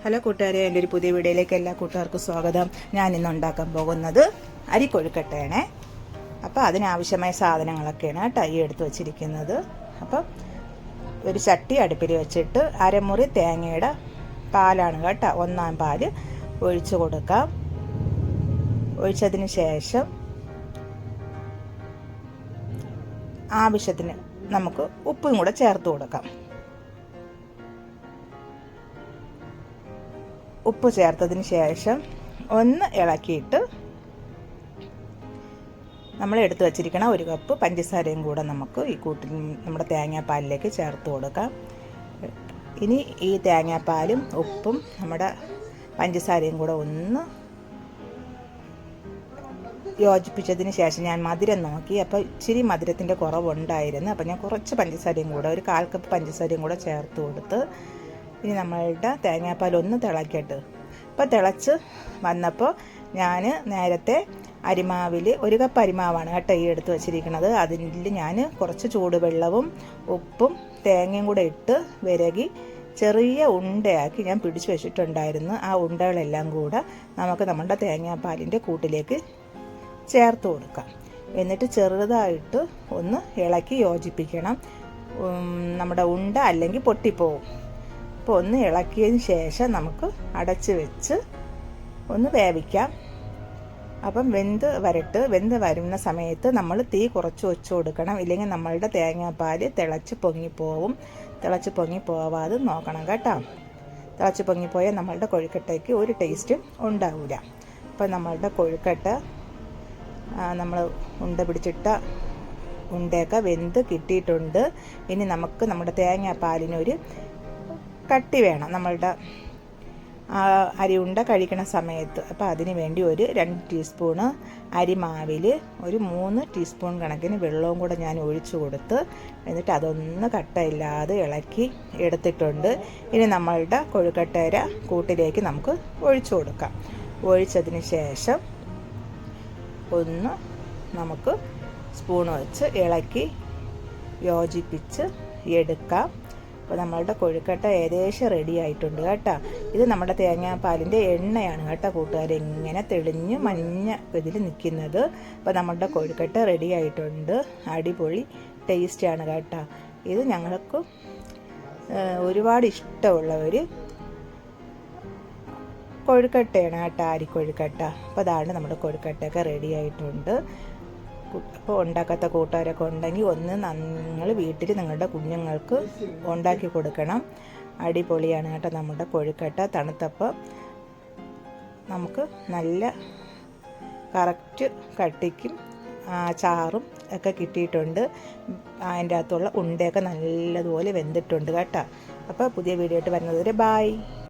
Hello കൂട്ടുകാരെ, എൻ്റെ ഒരു പുതിയ വീഡിയോയിലേക്ക് എല്ലാ കൂട്ടുകാർക്കും സ്വാഗതം. ഞാൻ ഇന്ന് ഉണ്ടാക്കാൻ പോകുന്നത് അരിക്കൊഴുക്കട്ടയാണ്. അപ്പോൾ അതിനാവശ്യമായ സാധനങ്ങളൊക്കെയാണ് കേട്ടോ ഈ എടുത്ത് വച്ചിരിക്കുന്നത്. അപ്പം ഒരു ചട്ടി അടുപ്പിൽ വെച്ചിട്ട് അരമുറി തേങ്ങയുടെ പാലാണ് കേട്ടോ, ഒന്നാം പാല് ഒഴിച്ച് കൊടുക്കാം. ഒഴിച്ചതിന് ശേഷം ആവശ്യത്തിന് നമുക്ക് ഉപ്പും കൂടെ ചേർത്ത് കൊടുക്കാം. ഉപ്പ് ചേർത്തതിന് ശേഷം ഒന്ന് ഇളക്കിയിട്ട് നമ്മൾ എടുത്തു വച്ചിരിക്കണ ഒരു കപ്പ് പഞ്ചസാരയും കൂടെ നമുക്ക് ഈ കൂട്ടിൽ നമ്മുടെ തേങ്ങാപ്പാലിലേക്ക് ചേർത്ത് കൊടുക്കാം. ഇനി ഈ തേങ്ങാപ്പാലും ഉപ്പും നമ്മുടെ പഞ്ചസാരയും കൂടെ ഒന്ന് യോജിപ്പിച്ചതിന് ശേഷം ഞാൻ മധുരം നോക്കി. അപ്പോൾ ഇച്ചിരി മധുരത്തിൻ്റെ കുറവുണ്ടായിരുന്നു. അപ്പോൾ ഞാൻ കുറച്ച് പഞ്ചസാരയും കൂടെ, ഒരു 1/4 കപ്പ് പഞ്ചസാരയും കൂടെ ചേർത്ത് കൊടുത്ത് ഇനി നമ്മളുടെ തേങ്ങാപ്പാൽ ഒന്ന് തിളക്കട്ട്. അപ്പോൾ തിളച്ച് വന്നപ്പോൾ ഞാൻ നേരത്തെ അരിമാവിൽ 1 കപ്പ് അരിമാവാണ് കേട്ടോ ഈ എടുത്ത് വെച്ചിരിക്കുന്നത്. അതിൽ ഞാൻ കുറച്ച് ചൂടുവെള്ളവും ഉപ്പും തേങ്ങയും കൂടെ ഇട്ട് വിരകി ചെറിയ ഉണ്ടയാക്കി ഞാൻ പിടിച്ചു വെച്ചിട്ടുണ്ടായിരുന്നു. ആ ഉണ്ടകളെല്ലാം കൂടെ നമുക്ക് നമ്മുടെ തേങ്ങാപ്പാലിൻ്റെ കൂട്ടിലേക്ക് ചേർത്ത് കൊടുക്കാം. എന്നിട്ട് ചെറുതായിട്ട് ഒന്ന് ഇളക്കി യോജിപ്പിക്കണം. നമ്മുടെ ഉണ്ട അല്ലെങ്കിൽ പൊട്ടിപ്പോവും. അപ്പോൾ ഒന്ന് ഇളക്കിയതിന് ശേഷം നമുക്ക് അടച്ച് വെച്ച് ഒന്ന് വേവിക്കാം. അപ്പം വെന്ത് വരുന്ന സമയത്ത് നമ്മൾ തീ കുറച്ച് വെച്ച് കൊടുക്കണം. ഇല്ലെങ്കിൽ നമ്മളുടെ തേങ്ങാപ്പാൽ തിളച്ച് പൊങ്ങിപ്പോവും. തിളച്ച് പൊങ്ങി പോവാതെ നോക്കണം കേട്ടോ. തിളച്ച് പൊങ്ങിപ്പോയാൽ നമ്മളുടെ കൊഴുക്കട്ടയ്ക്ക് ഒരു ടേസ്റ്റും ഉണ്ടാവില്ല. അപ്പം നമ്മളുടെ കൊഴുക്കട്ട നമ്മൾ ഉണ്ട പിടിച്ചിട്ട ഉണ്ടയൊക്കെ വെന്ത് കിട്ടിയിട്ടുണ്ട്. ഇനി നമുക്ക് നമ്മുടെ തേങ്ങാപ്പാലിനൊരു കട്ടി വേണം നമ്മളുടെ അരി ഉണ്ട കഴിക്കണ സമയത്ത്. അപ്പോൾ അതിന് വേണ്ടി ഒരു 2 ടീസ്പൂണ് അരിമാവിൽ ഒരു 3 ടീസ്പൂൺ കണക്കിന് വെള്ളവും കൂടെ ഞാൻ ഒഴിച്ചു കൊടുത്ത് എന്നിട്ട് അതൊന്ന് കട്ടയില്ലാതെ ഇളക്കി എടുത്തിട്ടുണ്ട്. ഇനി നമ്മളുടെ കൊഴുക്കട്ടയുടെ കൂട്ടിലേക്ക് നമുക്ക് ഒഴിച്ചു കൊടുക്കാം. ഒഴിച്ചതിന് ശേഷം ഒന്ന് നമുക്ക് സ്പൂൺ വെച്ച് ഇളക്കി യോജിപ്പിച്ച് എടുക്കാം. അപ്പോൾ നമ്മളുടെ കൊഴുക്കട്ട ഏകദേശം റെഡി ആയിട്ടുണ്ട് കേട്ടോ. ഇത് നമ്മുടെ തേങ്ങാപ്പാലിൻ്റെ എണ്ണയാണ് കേട്ടോ കൂട്ടുകാർ, ഇങ്ങനെ തെളിഞ്ഞ് മഞ്ഞ ഇതിൽ നിൽക്കുന്നത്. അപ്പോൾ നമ്മളുടെ കൊഴുക്കട്ട റെഡി ആയിട്ടുണ്ട്. അടിപൊളി ടേസ്റ്റാണ് കേട്ടോ. ഇത് ഞങ്ങൾക്ക് ഒരുപാട് ഇഷ്ടമുള്ള ഒരു കൊഴുക്കട്ടയാണ് കേട്ടോ, അരിക്കൊഴുക്കട്ട. അപ്പോൾ അതാണ് നമ്മുടെ കൊഴുക്കട്ടയൊക്കെ റെഡി ആയിട്ടുണ്ട്. അപ്പോൾ ഉണ്ടാക്കാത്ത കൂട്ടുകാരൊക്കെ ഉണ്ടെങ്കിൽ ഒന്ന് നിങ്ങൾ വീട്ടിൽ നിങ്ങളുടെ കുഞ്ഞുങ്ങൾക്ക് ഉണ്ടാക്കി കൊടുക്കണം. അടിപൊളിയാണ് കേട്ടോ നമ്മുടെ കൊഴുക്കട്ട. തണുത്തപ്പോൾ നമുക്ക് നല്ല കറക്റ്റ് കട്ടിക്കും ചാറും ഒക്കെ കിട്ടിയിട്ടുണ്ട്. അതിൻ്റെ അകത്തുള്ള ഉണ്ടയൊക്കെ നല്ലതുപോലെ വെന്തിട്ടുണ്ട് കേട്ടോ. അപ്പോൾ പുതിയ വീഡിയോ ആയിട്ട് വരുന്നത് വരെ ബായ്.